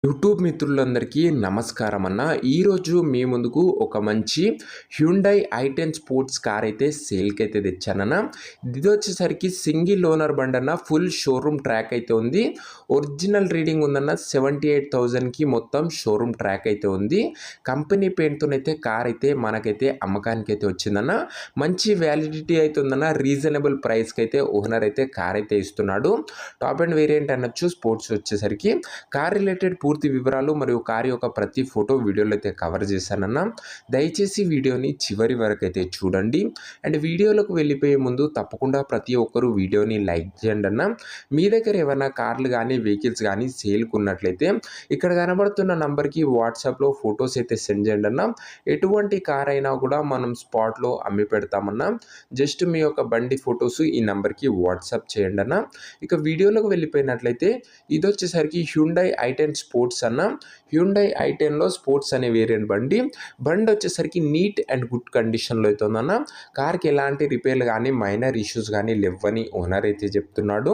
YouTube మిత్రులందరికీ నమస్కారం అన్న. ఈరోజు మీ ముందుకు ఒక మంచి హ్యుండై i10 స్పోర్ట్స్ కార్ అయితే సేల్కి అయితే తెచ్చానన్న. ఇది వచ్చేసరికి సింగిల్ ఓనర్ బండి అన్న. ఫుల్ షోరూమ్ ట్రాక్ అయితే ఉంది. ఒరిజినల్ రీడింగ్ ఉందన్న. 78,000కి మొత్తం షోరూమ్ ట్రాక్ అయితే ఉంది. కంపెనీ పెయింట్తోనైతే కార్ అయితే మనకైతే అమ్మకానికి అయితే వచ్చిందన్న. మంచి వ్యాలిడిటీ అయితే ఉందన్న. రీజనబుల్ ప్రైస్కి అయితే ఓనర్ అయితే కార్ అయితే ఇస్తున్నాడు. టాప్ అండ్ వేరియంట్ అనొచ్చు. స్పోర్ట్స్ వచ్చేసరికి కార్ రిలేటెడ్ పూర్తి వివరాలు మరియు కార్ యొక్క ప్రతి ఫోటో వీడియోలో అయితే కవర్ చేశానన్న. దయచేసి వీడియోని చివరి వరకు అయితే చూడండి. అండ్ వీడియోలోకి వెళ్ళిపోయే ముందు తప్పకుండా ప్రతి ఒక్కరూ వీడియోని లైక్ చేయండి అన్న. మీ దగ్గర ఏమైనా కార్లు కానీ వెహికల్స్ కానీ సేల్కి ఉన్నట్లయితే ఇక్కడ కనబడుతున్న నంబర్కి వాట్సాప్లో ఫొటోస్ అయితే సెండ్ చేయండి అన్న. ఎటువంటి కార్ అయినా కూడా మనం స్పాట్లో అమ్మి పెడతామన్నా. జస్ట్ మీ యొక్క బండి ఫొటోస్ ఈ నంబర్కి వాట్సాప్ చేయండి అన్న. ఇక వీడియోలోకి వెళ్ళిపోయినట్లయితే ఇది వచ్చేసరికి హ్యుండై i10 స్పోర్ట్స్ అన్న. హ్యుండై i10లో స్పోర్ట్స్ అనే వేరియంట్ బండి వచ్చేసరికి నీట్ అండ్ గుడ్ కండిషన్లో అయితే ఉందన్న. కార్కి ఎలాంటి రిపేర్లు కానీ మైనర్ ఇష్యూస్ కానీ లేవని ఓనర్ అయితే చెప్తున్నాడు.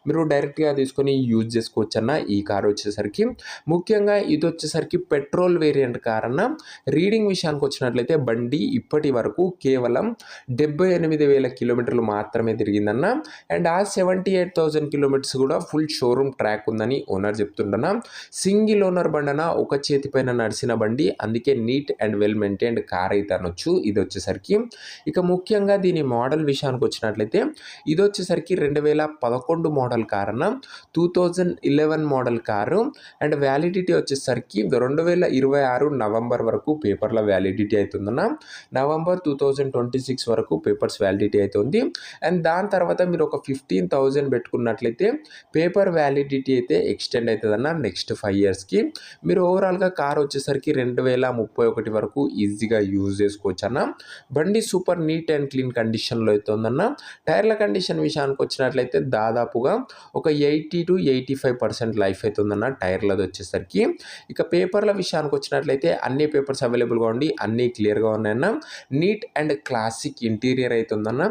మీరు డైరెక్ట్గా తీసుకొని యూజ్ చేసుకోవచ్చు అన్న. ఈ కార్ వచ్చేసరికి ముఖ్యంగా ఇది వచ్చేసరికి పెట్రోల్ వేరియంట్ కార్ అన్న. రీడింగ్ విషయానికి వచ్చినట్లయితే బండి ఇప్పటి వరకు కేవలం 78,000 కిలోమీటర్లు మాత్రమే తిరిగిందన్న. అండ్ ఆ 78,000 కిలోమీటర్స్ కూడా ఫుల్ షోరూమ్ ట్రాక్ ఉందని ఓనర్ చెప్తుండన. సింగిల్ ఓనర్ బండన, ఒక చేతి పైన నడిచిన బండి, అందుకే neat and well maintained car అయితే అనొచ్చు ఇది వచ్చేసరికి. ఇక ముఖ్యంగా దీని మోడల్ విషయానికి వచ్చినట్లయితే ఇది వచ్చేసరికి 2011 మోడల్ కార్ అన్న. 2011 మోడల్ కారు. అండ్ వ్యాలిడిటీ వచ్చేసరికి 2026 నవంబర్ వరకు పేపర్ల వ్యాలిడిటీ అవుతుందన్న. నవంబర్ 2026 వరకు పేపర్స్ వ్యాలిడిటీ అవుతుంది. అండ్ దాని తర్వాత మీరు ఒక 15,000 పెట్టుకున్నట్లయితే పేపర్ వ్యాలిడిటీ అయితే ఎక్స్టెండ్ అవుతుందన్న నెక్స్ట్ 5 ఇయర్స్కి. మీరు ఓవరాల్గా కార్ వచ్చేసరికి 2031 వరకు ఈజీగా యూజ్ చేసుకోవచ్చు అన్న. బండి సూపర్ నీట్ అండ్ క్లీన్ కండిషన్లో అయితే ఉందన్న. టైర్ల కండిషన్ విషయానికి వచ్చినట్లయితే దాదాపుగా ఒక 80 to 85% లైఫ్ అయితే ఉందన్న టైర్లది వచ్చేసరికి. ఇక పేపర్ల విషయానికి వచ్చినట్లయితే అన్ని పేపర్స్ అవైలబుల్గా ఉండి అన్నీ క్లియర్గా ఉన్నాయన్న. నీట్ అండ్ క్లాసిక్ ఇంటీరియర్ అయితే ఉందన్న.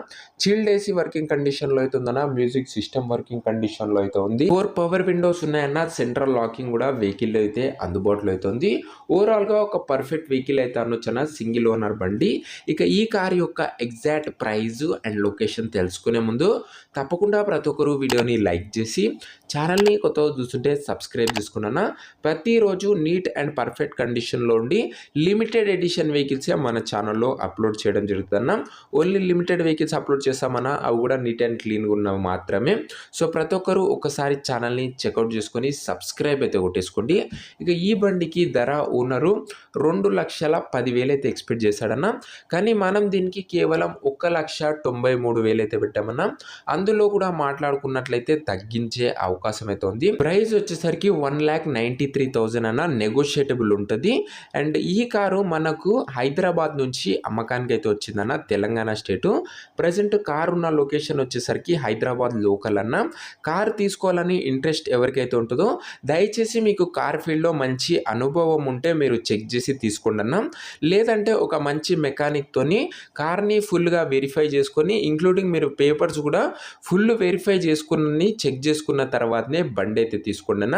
చిల్డ్ ఏసీ వర్కింగ్ కండిషన్లో అయితే ఉందన్న. మ్యూజిక్ సిస్టమ్ వర్కింగ్ కండిషన్లో అయితే ఉంది. 4 పవర్ విండోస్ ఉన్నాయన్న. సెంట్రల్ లాకింగ్ కూడా వెహికల్ అయితే అందుబాటులో అయితే ఉంది. ఓవరాల్గా ఒక పర్ఫెక్ట్ వెహికల్ అయితే అనొచ్చన్న. సింగిల్ ఓనర్ బండి. ఇక ఈ కార్ యొక్క ఎగ్జాక్ట్ ప్రైజ్ అండ్ లొకేషన్ తెలుసుకునే ముందు తప్పకుండా ప్రతి ఒక్కరు వీడియోని లైక్ చేసి ఛానల్ని కొత్తగా చూస్తుంటే సబ్స్క్రైబ్ చేసుకున్నా. ప్రతిరోజు నీట్ అండ్ పర్ఫెక్ట్ కండిషన్లో ఉండి లిమిటెడ్ ఎడిషన్ వెహికల్స్ మన ఛానల్లో అప్లోడ్ చేయడం జరుగుతుందన్న. ఓన్లీ లిమిటెడ్ వెహికల్స్ అప్లోడ్ చేస్తామన్నా అవి కూడా నీట్ అండ్ క్లీన్గా ఉన్నవి మాత్రమే. సో ప్రతి ఒక్కరు ఒకసారి ఛానల్ని చెక్అవుట్ చేసుకొని సబ్స్క్రైబ్ అయితే కొట్టేసుకోండి. ఇక ఈ బండికి ధర ఓనరు 2,10,000 అయితే ఎక్స్పెక్ట్ చేశాడన్న. కానీ మనం దీనికి కేవలం 1,93,000 అయితే పెట్టామన్నా. అందులో కూడా మాట్లాడుకున్నట్లయితే తగ్గించే అవకాశం అయితే ఉంది. ప్రైస్ వచ్చేసరికి 1,93,000 అన్న. నెగోషియేటబుల్ ఉంటుంది. అండ్ ఈ కారు మనకు హైదరాబాద్ నుంచి అమ్మకానికి అయితే వచ్చిందన్న. తెలంగాణ స్టేటు. ప్రజెంట్ కారు ఉన్న లొకేషన్ వచ్చేసరికి హైదరాబాద్ లోకల్ అన్న. కార్ తీసుకోవాలని ఇంట్రెస్ట్ ఎవరికైతే ఉంటుందో దయచేసి మీకు కార్ ఫీల్డ్లో మంచి అనుభవం ఉంటే మీరు చెక్ చేసి తీసుకోండి అన్న. లేదంటే ఒక మంచి మెకానిక్తోని కార్ని ఫుల్గా వెరిఫై చేసుకొని ఇంక్లూడింగ్ మీరు పేపర్స్ కూడా ఫుల్ వెరిఫై చేసుకుని చెక్ చేసుకున్న తర్వాతనే బండి అయితే తీసుకోండి అన్న.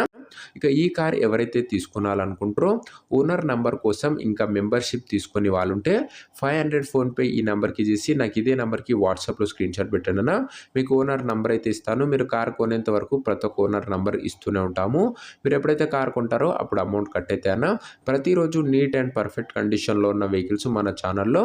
ఇక ఈ కార్ ఎవరైతే తీసుకోవాలనుకుంటారో ఓనర్ నంబర్ కోసం ఇంకా మెంబర్షిప్ తీసుకొని వాళ్ళుంటే 500 ఫోన్పే ఈ నెంబర్కి చేసి నాకు ఇదే నెంబర్కి వాట్సాప్లో స్క్రీన్ షాట్ పెట్టండి అన్న. మీకు ఓనర్ నంబర్ అయితే ఇస్తాను. మీరు కార్ కొనేంత వరకు ప్రతి ఒక్క ఓనర్ నంబర్ ఇస్తూనే ఉంటాము. మీరు ఎప్పుడైతే కార్ కొంటారో అప్పుడు అమౌంట్ కట్ అయితే అన్న. ప్రతిరోజు నీట్ అండ్ పర్ఫెక్ట్ కండిషన్లో ఉన్న వెహికల్స్ మన ఛానల్లో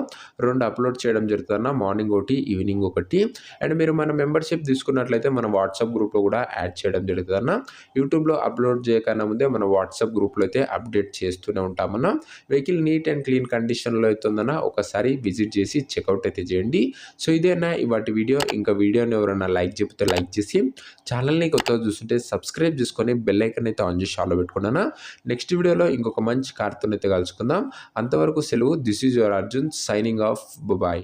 2 అప్లోడ్ చేయడం జరుగుతుందన్న. మార్నింగ్ ఒకటి, ఈవినింగ్ ఒకటి. అండ్ మీరు మన మెంబర్షిప్ తీసుకున్నట్లయితే మన వాట్సాప్ గ్రూప్లో కూడా యాడ్ చేయడం జరుగుతుందన్న. యూట్యూబ్లో అప్లోడ్ చేయకన్నా ముందే మన వాట్సాప్ గ్రూప్లో అయితే అప్డేట్ చేస్తూనే ఉంటామన్నా. వెహికల్ నీట్ అండ్ క్లీన్ కండిషన్లో అవుతుందన్న. ఒకసారి విజిట్ చేసి చెక్అవుట్ అయితే చేయండి. సో ఇదేనా ఇవాటి వీడియో. ఇంకా వీడియోని ఎవరైనా లైక్ చెప్తే లైక్ చేసి ఛానల్ని కొత్తగా చూస్తుంటే సబ్స్క్రైబ్ చేసుకొని బెల్ ఐకాన్ అయితే ఆన్ చేసి ఆన్లో పెట్టుకున్నాను. నెక్స్ట్ వీడియోలో ఇంకొక మంచి కార్తో అయితే కలుసుకుందాం. అంతవరకు సెలవు. This is your Arjun signing off. Bye.